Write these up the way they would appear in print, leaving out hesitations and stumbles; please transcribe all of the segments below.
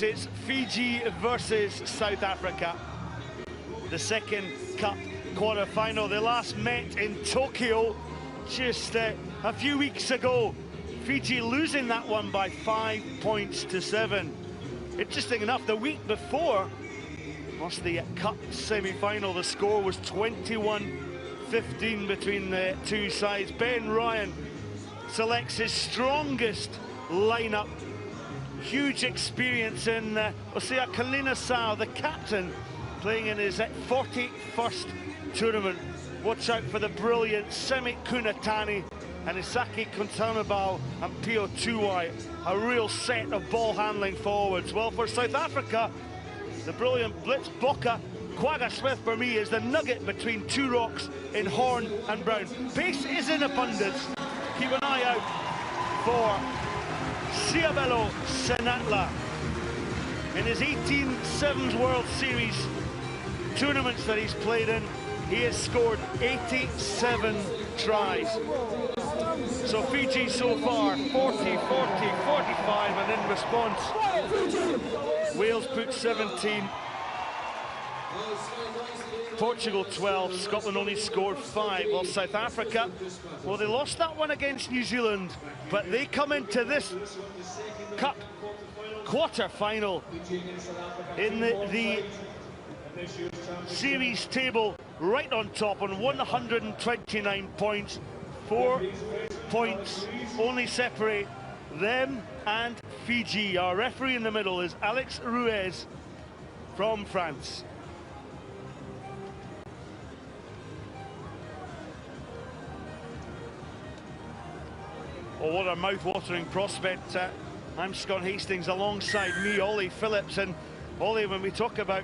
It's Fiji versus South Africa, the second cup quarter-final. They last met in Tokyo just a few weeks ago. Fiji losing that one by 5 points to 7. Interesting enough, the week before was the cup semi-final. The score was 21-15 between the two sides. Ben Ryan selects his strongest lineup. Huge experience in Osea Kalina-Sao, the captain, playing in his 41st tournament. Watch out for the brilliant Semi Kunatani and Isaki Kontamabao and Pio Tuwai. A real set of ball handling forwards. Well, for South Africa, the brilliant Blitz Boka. Quagga Smith, for me, is the nugget between two rocks in Horn and Brown. Pace is in abundance. Keep an eye out for Siabelo Senatla. In his 18 7's World Series tournaments that he's played in, he has scored 87 tries. So Fiji so far 40, 40, 45, and in response Wales put 17, Portugal 12, Scotland only scored 5. Well, South Africa, well, they lost that one against New Zealand, but they come into this cup quarter-final in the series table right on top on 129 points. 4 points only separate them and Fiji. Our referee in the middle is Alex Ruiz from France. Oh, what a mouth-watering prospect. I'm Scott Hastings, alongside me, Ollie Phillips. And Ollie, when we talk about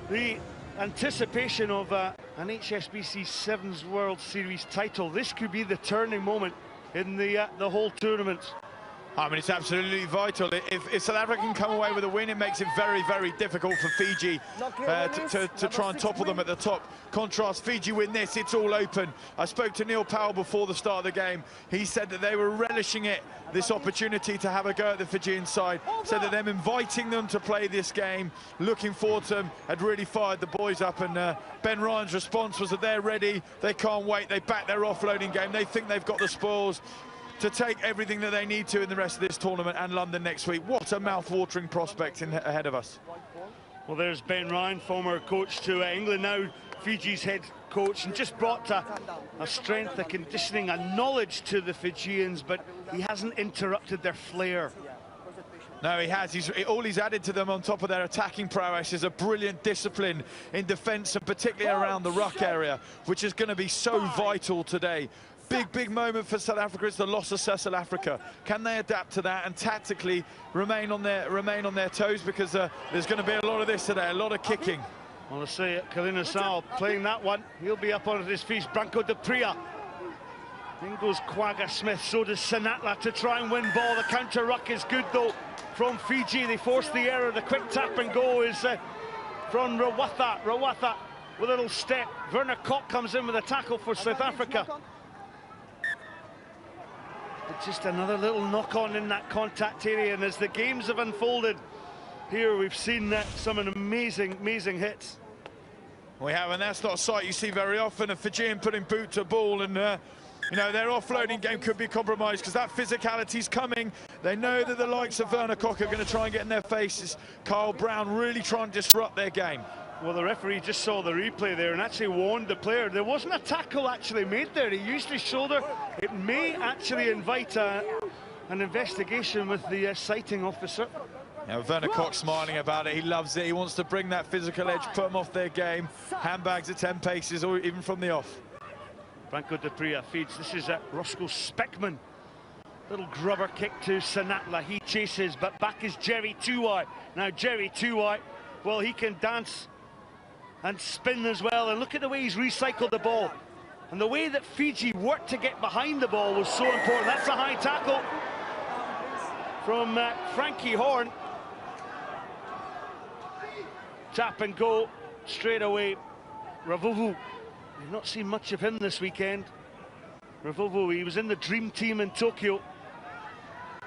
the anticipation of an HSBC 7's World Series title, this could be the turning moment in the whole tournament. I mean, it's absolutely vital. If South Africa can come away with a win, it makes it very, very difficult for Fiji to try and topple them at the top. Contrast, Fiji win this, it's all open. I spoke to Neil Powell before the start of the game. He said that they were relishing it, this opportunity to have a go at the Fijian side. Said that them inviting them to play this game, looking forward to them, had really fired the boys up. And Ben Ryan's response was that they're ready, they can't wait, they back their offloading game, they think they've got the spoils to take everything that they need to in the rest of this tournament and London next week. What a mouth-watering prospect ahead of us. Well, there's Ben Ryan, former coach to England, now Fiji's head coach, and just brought a strength, a conditioning, a knowledge to the Fijians, but he hasn't interrupted their flair. No, he has. All he's added to them on top of their attacking prowess is a brilliant discipline in defence, and particularly around the ruck area, which is going to be so vital today. Big moment for South Africa is the loss of Cecil Africa. Can they adapt to that and tactically remain on their toes? Because there's going to be a lot of this today, a lot of kicking. I want to say it, Kalina-Sao playing that one. He'll be up on his feet. Branco de Pria. In goes Quagga Smith. So does Senatla to try and win ball. The counter ruck is good though from Fiji. They force the error. The quick tap and go is from Rawatha. Rawatha with a little step. Werner Kok comes in with a tackle for South Africa. But just another little knock-on in that contact area, and as the games have unfolded here, we've seen some amazing hits. We have, and that's not a sight you see very often, a Fijian putting boot to ball, and you know, their offloading game could be compromised because that physicality's coming. They know that the likes of Werner Kok are going to try and get in their faces. Kyle Brown really trying to disrupt their game. Well, the referee just saw the replay there and actually warned the player. There wasn't a tackle actually made there. He used his shoulder. It may actually invite an investigation with the citing officer. Now, Werner Kok smiling about it. He loves it. He wants to bring that physical edge, put them off their game. Handbags at 10 paces or even from the off. Branco de Pria feeds. This is Roscoe Speckman. Little grubber kick to Senatla. He chases, but back is Jerry Tuwai. Now, Jerry Tuwai, well, he can dance and spin as well, and look at the way he's recycled the ball. And the way that Fiji worked to get behind the ball was so important. That's a high tackle from Frankie Horn. Tap and go straight away. Ravuvu, we've not seen much of him this weekend. Ravuvu, he was in the dream team in Tokyo.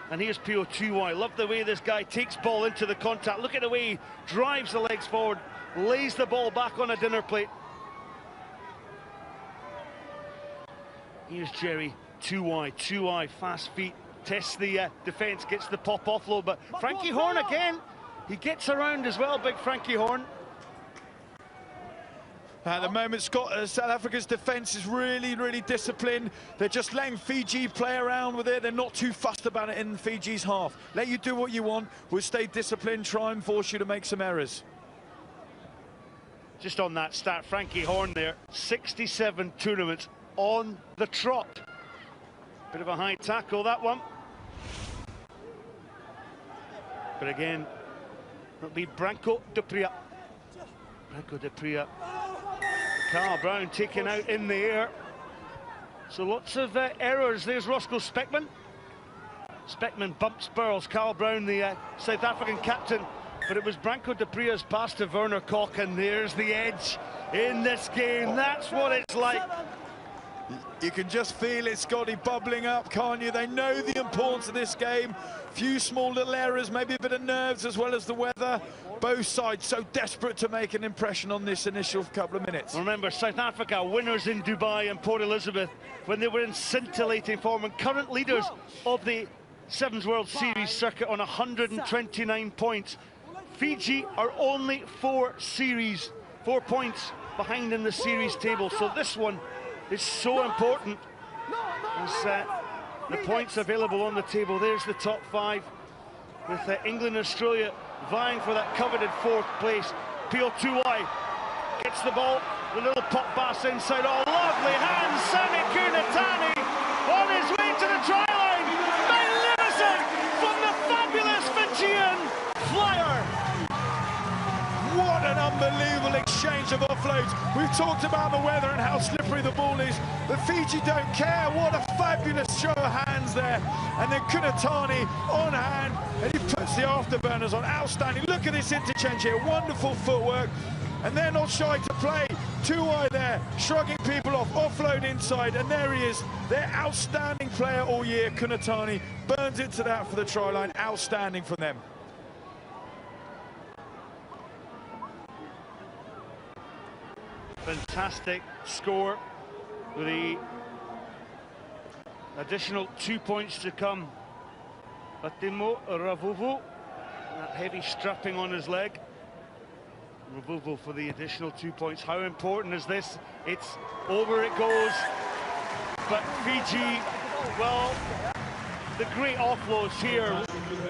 And here's Pio2Y. Love the way this guy takes ball into the contact. Look at the way he drives the legs forward, lays the ball back on a dinner plate. Here's Jerry 2Y. 2Y, fast feet, tests the defence, gets the pop offload. But Frankie Horn again, he gets around as well, big Frankie Horn. At the moment, South Africa's defence is really disciplined. They're just letting Fiji play around with it. They're not too fussed about it in Fiji's half. Let you do what you want. We'll stay disciplined, try and force you to make some errors. Just on that stat, Frankie Horn there, 67 tournaments on the trot. Bit of a high tackle, that one. But again, it'll be Branco de Pria. Branco de Pria. Carl Brown taken out in the air. So lots of errors. There's Roscoe Speckman. Speckman bumps Burles. Carl Brown, the South African captain. But it was Branco de Pria's pass to Werner Kok, and there's the edge in this game. That's what it's like. You can just feel it, Scotty, bubbling up, can't you? They know the importance of this game. Few small little errors, maybe a bit of nerves as well as the weather. Both sides so desperate to make an impression on this initial couple of minutes. Remember, South Africa, winners in Dubai and Port Elizabeth when they were in scintillating form, and current leaders of the 7's World Series circuit on 129 points. Fiji are only 4 points behind in the series table, so this one is so important as the points available on the table. There's the top 5 with England and Australia vying for that coveted 4th place. Pio2Y gets the ball, the little pop pass inside. Oh, lovely hands, Sami Kunatani on his way to the try line. Magnificent from the fabulous Fijian flyer. What an unbelievable exchange of offloads. We've talked about the weather and how slippery the ball is, but Fiji don't care. What a fabulous show of hands there. And then Kunatani on hand, and he puts the afterburners on. Outstanding. Look at this interchange here. Wonderful footwork. And they're not shy to play. 2Y there, shrugging people off, offload inside, and there he is. Their outstanding player all year, Kunatani, burns it to that for the try line. Outstanding from them. Fantastic score with the additional 2 points to come. Atimo Ravuvu, that heavy strapping on his leg. Ravuvu for the additional 2 points. How important is this? It's over it goes. But Fiji, well, the great offloads here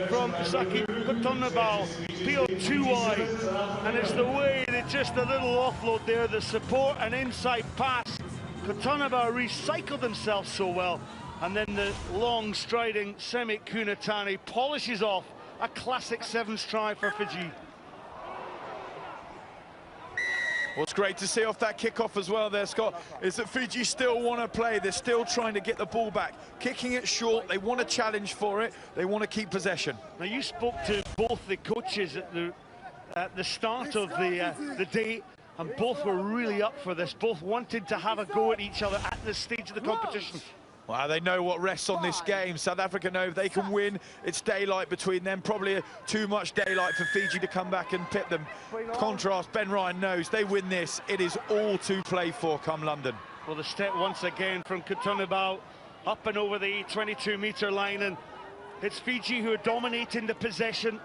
from Saki Kotonabal, Pio2Y, and it's the way that just a little offload there, the support and inside pass. Kotonabal recycled himself so well, and then the long striding Sami Kunatani polishes off a classic 7's try for Fiji. What's great to see off that kickoff as well there, Scott, is that Fiji still want to play. They're still trying to get the ball back, kicking it short. They want to challenge for it. They want to keep possession. Now, you spoke to both the coaches at the start of the day, and both were really up for this. Both wanted to have a go at each other at this stage of the competition. Well, they know what rests on this game. South Africa know if they can win, it's daylight between them. Probably too much daylight for Fiji to come back and pit them. Contrast, Ben Ryan knows they win this. It is all to play for come London. Well, the step once again from Kotonabal up and over the 22-metre line, and it's Fiji who are dominating the possession.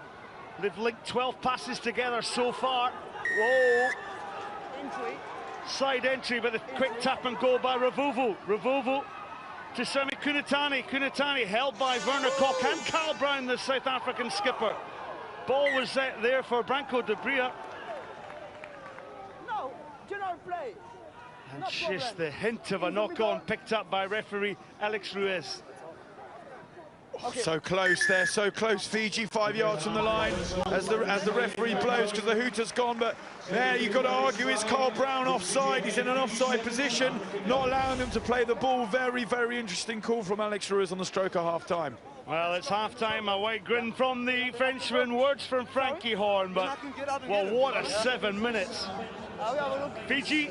They've linked 12 passes together so far. Whoa! Side entry, but a quick tap and go by Ravuvu. Ravuvu to Sami Kunatani. Kunatani held by Werner Kok and Carl Brown, the South African skipper. Ball was set there for Branco de Pria. No, do not play. And just the hint of a knock-on picked up by referee Alex Ruiz. Okay. So close there, so close. Fiji 5 yards from the line as the referee blows because the hooter's gone. But there you've got to argue, is Carl Brown offside? He's in an offside position, not allowing them to play the ball. Very, very interesting call from Alex Ruiz on the stroke of half-time. Well, it's half-time, a white grin from the Frenchman, words from Frankie Horn, but well, what a 7 minutes. Fiji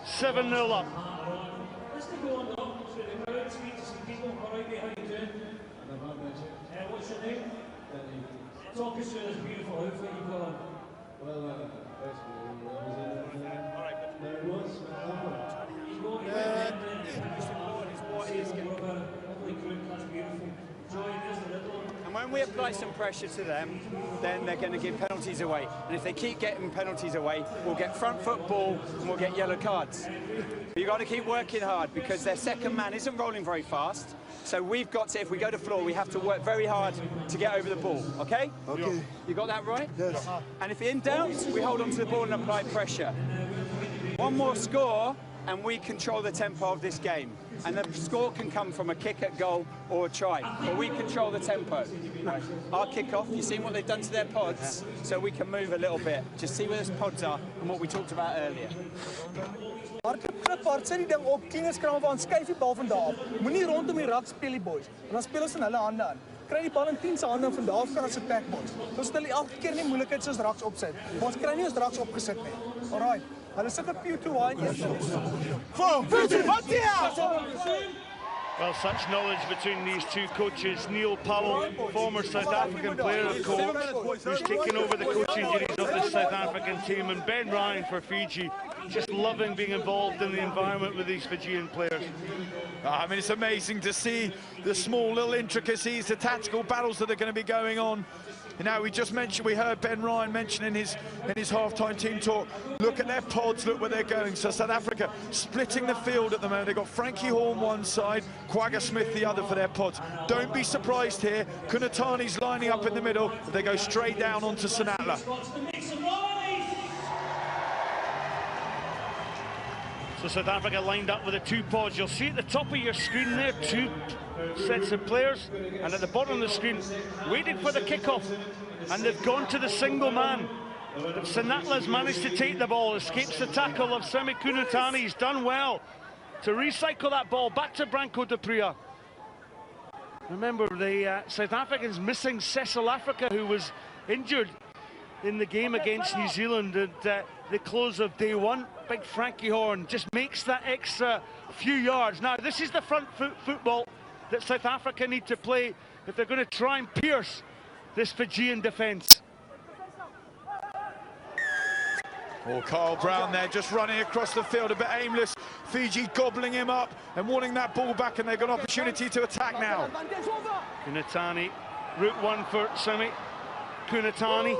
7-0 up. What's your name? Talk us through this beautiful outfit you've got on. Well, And when we apply some pressure to them, then they're going to give penalties away. And if they keep getting penalties away, we'll get front foot ball and we'll get yellow cards. But you've got to keep working hard because their second man isn't rolling very fast. So we've got to, if we go to floor, we have to work very hard to get over the ball, okay? Okay. You got that right? Yes. And if in doubt, we hold on to the ball and apply pressure. One more score, and we control the tempo of this game. And the score can come from a kick at goal or a try, but we control the tempo. Our kick-off, you've seen what they've done to their pods, so we can move a little bit. Just see where those pods are and what we talked about earlier. Knip sê die ding op, klingers kram van skuif die bal van daar af. Moenie rondom die rak speel die boys. En dan speel ons in hulle hande aan. Kry die bal in 10 se hande en van daar af kan ons attack boys. Ons stel elke keer nie moeilikheid soos raks opset. Maar ons kry nie ons raks opgesit nie. Alright. Hulle sit op Pew 2 en Well, such knowledge between these two coaches. Neil Powell, former South African player, of course, who's taken over the coaching duties of the South African team, and Ben Ryan for Fiji, just loving being involved in the environment with these Fijian players. I mean, it's amazing to see the small little intricacies, the tactical battles that are going to be going on. You know, we heard Ben Ryan mention in his half-time team talk, look at their pods, look where they're going. So South Africa splitting the field at the moment. They've got Frankie Horn one side, Quagga Smith the other for their pods. Don't be surprised here. Kunatani's lining up in the middle. They go straight down onto Sanatla. So South Africa lined up with the two pods. You'll see at the top of your screen there, two sets of players, and at the bottom of the screen, waiting for the kickoff, and they've gone to the single man. Sanatla's managed to take the ball, escapes the tackle of Semi Kunatani. He's done well to recycle that ball back to Branko de Pria. Remember, the South Africans missing Cecil Africa, who was injured in the game against New Zealand at the close of day one. Big Frankie Horn just makes that extra few yards. Now, this is the front foot football that South Africa need to play if they're going to try and pierce this Fijian defence. Oh, Carl Brown there just running across the field, a bit aimless. Fiji gobbling him up and wanting that ball back, and they've got an opportunity to attack now. Kunatani, route one for Semi Kunatani.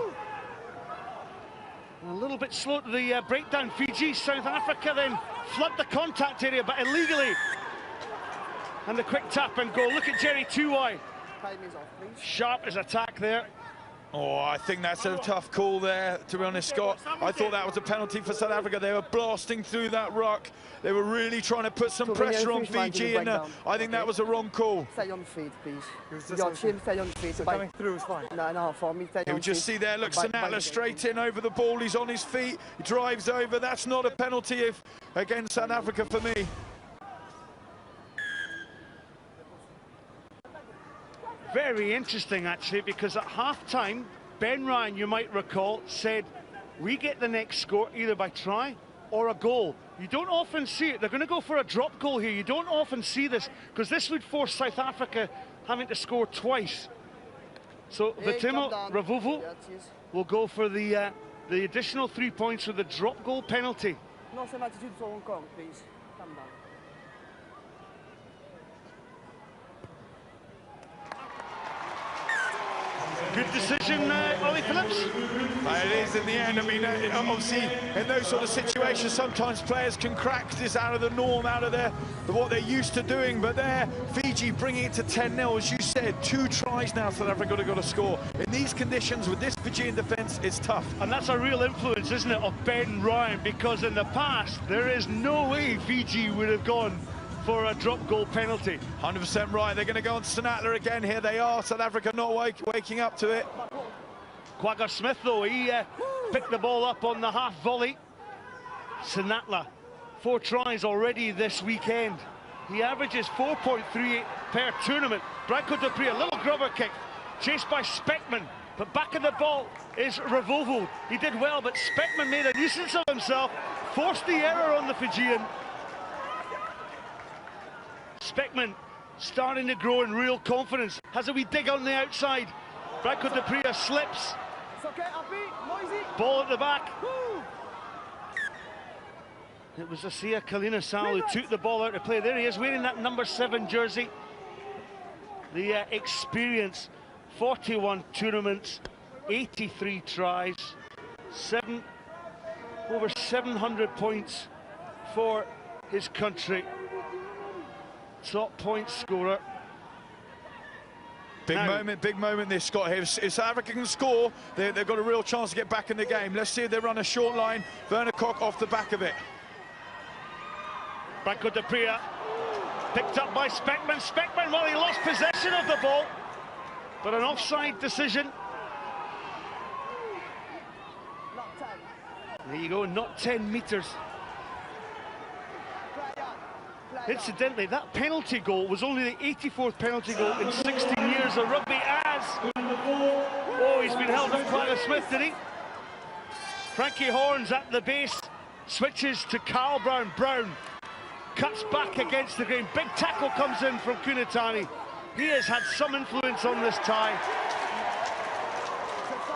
A little bit slow to the breakdown. Fiji, South Africa then flood the contact area, but illegally. And the quick tap and goal. Look at Jerry Tuwai. Sharp as attack there. Oh, I think that's a tough call there, to be honest, Scott. I thought that was a penalty for South Africa. They were blasting through that ruck. They were really trying to put some pressure on Fiji, and I think that was a wrong call. Stay on feet, please. Your chin, stay on feet. coming through is fine. No, for me, stay on feet. You just see there, look, Sanatla straight in over the ball. He's on his feet, he drives over. That's not a penalty against South Africa for me. Very interesting, actually, because at half-time, Ben Ryan, you might recall, said, we get the next score either by try or a goal. You don't often see it. They're going to go for a drop goal here. You don't often see this, because this would force South Africa having to score twice. So Vitimo Ravuvu will go for the additional 3 points with the drop goal penalty. Not so much to do for Hong Kong, please. Come down. Good decision, Ollie Phillips. It is in the end. I mean, obviously, in those sort of situations, sometimes players can crack this out of the norm, out of what they're used to doing. But there, Fiji bringing it to 10-0, as you said, 2 tries now. South Africa got to score. In these conditions, with this Fijian defence, it's tough. And that's a real influence, isn't it, of Ben Ryan? Because in the past, there is no way Fiji would have gone for a drop goal penalty. 100% right. They're going to go on Sanatla again. Here they are. South Africa not waking up to it. Quagga Smith, though, he picked the ball up on the half volley. Sanatla, 4 tries already this weekend. He averages 4.38 per tournament. Branko de Pria, a little grubber kick, chased by Speckman, but back of the ball is Ravovo. He did well, but Speckman made a nuisance of himself, forced the error on the Fijian. Speckman starting to grow in real confidence. Has a wee dig on the outside. Branko de Pria slips. Ball at the back. It was Asia Kalina Sal who took the ball out of play. There he is, wearing that number 7 jersey. The experience, 41 tournaments, 83 tries, over 700 points for his country. Top point scorer. Big moment this, Scott. If South Africa can score, they've got a real chance to get back in the game. Let's see if they run a short line. Werner Kok off the back of it. Branko de Pria, picked up by Speckman. Speckman, well, he lost possession of the ball, but an offside decision. There you go, not 10 metres. Incidentally, that penalty goal was only the 84th penalty goal in 16 years of rugby as... Oh, he's been held up Quagga Smith, did he? Frankie Horns at the base, switches to Carl Brown. Brown cuts back against the grain. Big tackle comes in from Kunatani. He has had some influence on this tie.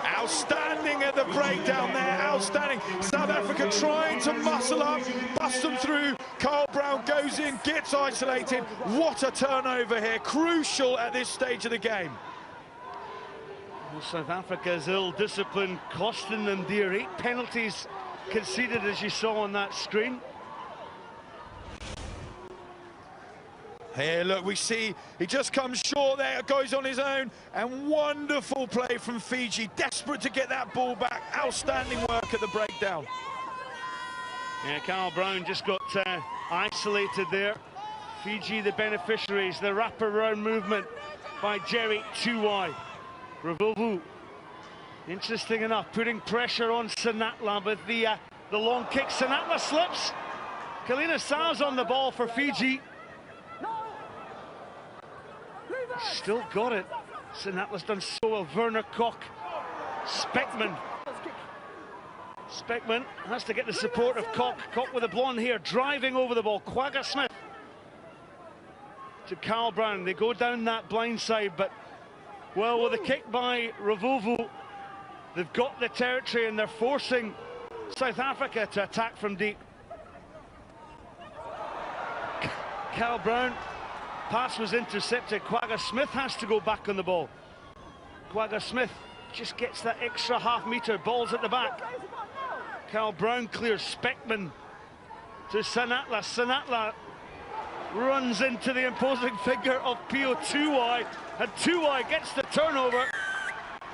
Outstanding at the breakdown there, outstanding. South Africa trying to muscle up, bust them through. Carl Brown goes in, gets isolated. What a turnover here, crucial at this stage of the game. Well, South Africa's ill discipline costing them dear. 8 penalties conceded, as you saw on that screen. Here, look, we see he just comes short there, goes on his own, and wonderful play from Fiji. Desperate to get that ball back. Outstanding work at the breakdown. Yeah, Carl Brown just got isolated there. Fiji, the beneficiaries, the wraparound movement by Jerry Tuwai. Ravovu, interesting enough, putting pressure on Senatla with the long kick. Senatla slips. Kalina Sal's on the ball for Fiji. Still got it. Senatla's done so well. Werner Kok. Speckman. Speckman has to get the support of Kok. Kok with a blonde hair, driving over the ball. Quagga Smith to Carl Brown. They go down that blind side, but, well, with a kick by Ravovu, they've got the territory and they're forcing South Africa to attack from deep. Carl Brown. Pass was intercepted. Quagga Smith has to go back on the ball. Quagga Smith just gets that extra half metre. Ball's at the back. Carl Brown clears. Speckman to Senatla. Senatla runs into the imposing figure of Pio Tuwai, and Tuwai gets the turnover.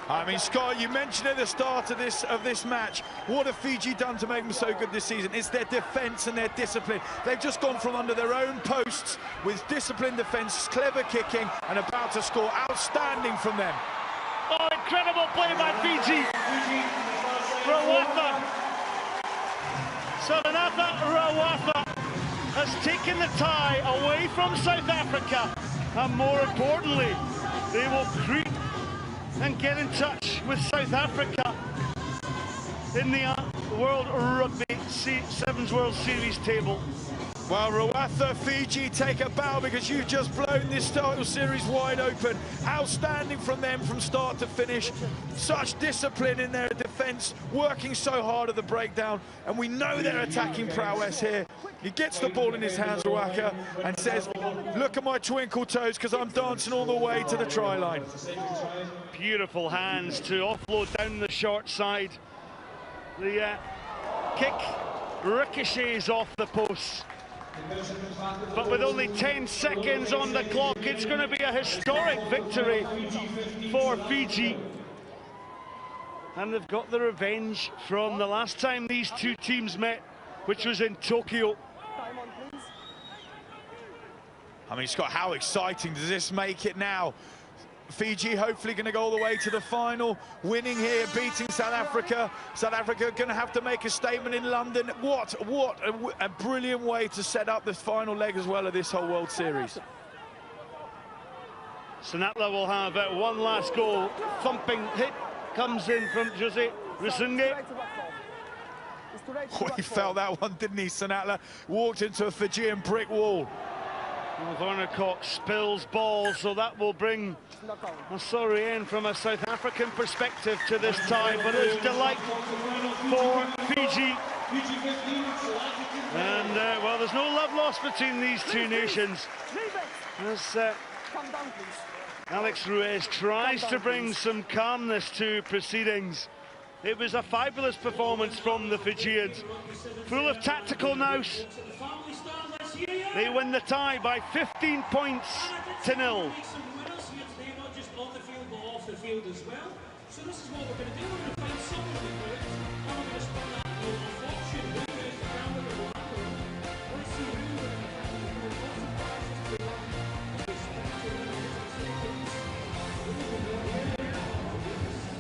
I mean, Scott, you mentioned at the start of this match, what have Fiji done to make them so good this season? It's their defence and their discipline. They've just gone from under their own posts with disciplined defence, clever kicking, and about to score. Outstanding from them. Oh, incredible play by Fiji. Rawatha. Savanatha Rawatha has taken the tie away from South Africa. And more importantly, they will creep and get in touch with South Africa in the World Rugby 7's World Series table. Well, Rawatha, Fiji take a bow because you've just blown this title series wide open. Outstanding from them from start to finish. Such discipline in their defence, working so hard at the breakdown, and we know their attacking prowess here. He gets the ball in his hands, Rawatha, and says, look at my twinkle toes because I'm dancing all the way to the try line. Beautiful hands to offload down the short side. The kick ricochets off the post. But with only 10 seconds on the clock, it's going to be a historic victory for Fiji. And they've got the revenge from the last time these two teams met, which was in Tokyo. I mean, Scott, how exciting does this make it now? Fiji hopefully going to go all the way to the final, winning here, beating South Africa. South Africa going to have to make a statement in London. What a brilliant way to set up the final leg as well of this whole World Series. Senatla will have one last goal. Thumping hit comes in from Jose Rusunge. Oh, he felt that one, didn't he, Senatla? Walked into a Fijian brick wall. Well, Varnercock spills ball, so that will bring a sorry end from a South African perspective to this tie, but it's delight for Fiji. And, well, there's no love lost between these two nations. As Alex Ruiz tries to bring some calmness to proceedings. It was a fabulous performance from the Fijians, full of tactical nous. They win the tie by 15 points to 0.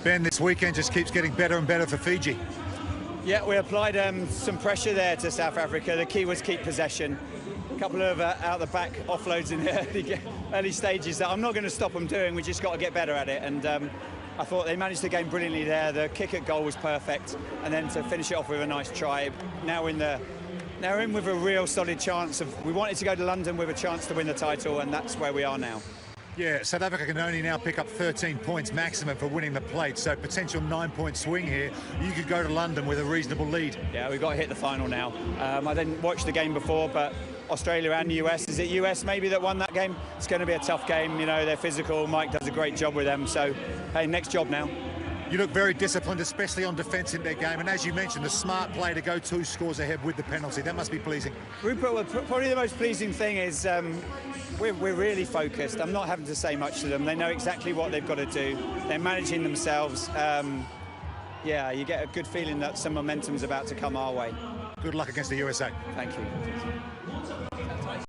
Ben, this weekend just keeps getting better and better for Fiji. Yeah, we applied some pressure there to South Africa. The key was keep possession. A couple of out-the-back offloads in the early stages that I'm not going to stop them doing. We just got to get better at it. And I thought they managed the game brilliantly there. The kick at goal was perfect. And then to finish it off with a nice try. Now in with a real solid chance of... We wanted to go to London with a chance to win the title, and that's where we are now. Yeah, South Africa can only now pick up 13 points maximum for winning the plate, so potential 9-point swing here. You could go to London with a reasonable lead. Yeah, we've got to hit the final now. I didn't watch the game before, but Australia and US, is it US maybe that won that game? It's going to be a tough game, you know, they're physical. Mike does a great job with them, so hey, next job now. You look very disciplined, especially on defence in their game, and as you mentioned, the smart play to go 2 scores ahead with the penalty. That must be pleasing. Rupert, well, probably the most pleasing thing is we're really focused. I'm not having to say much to them. They know exactly what they've got to do. They're managing themselves. Yeah, you get a good feeling that some momentum's about to come our way. Good luck against the USA. Thank you.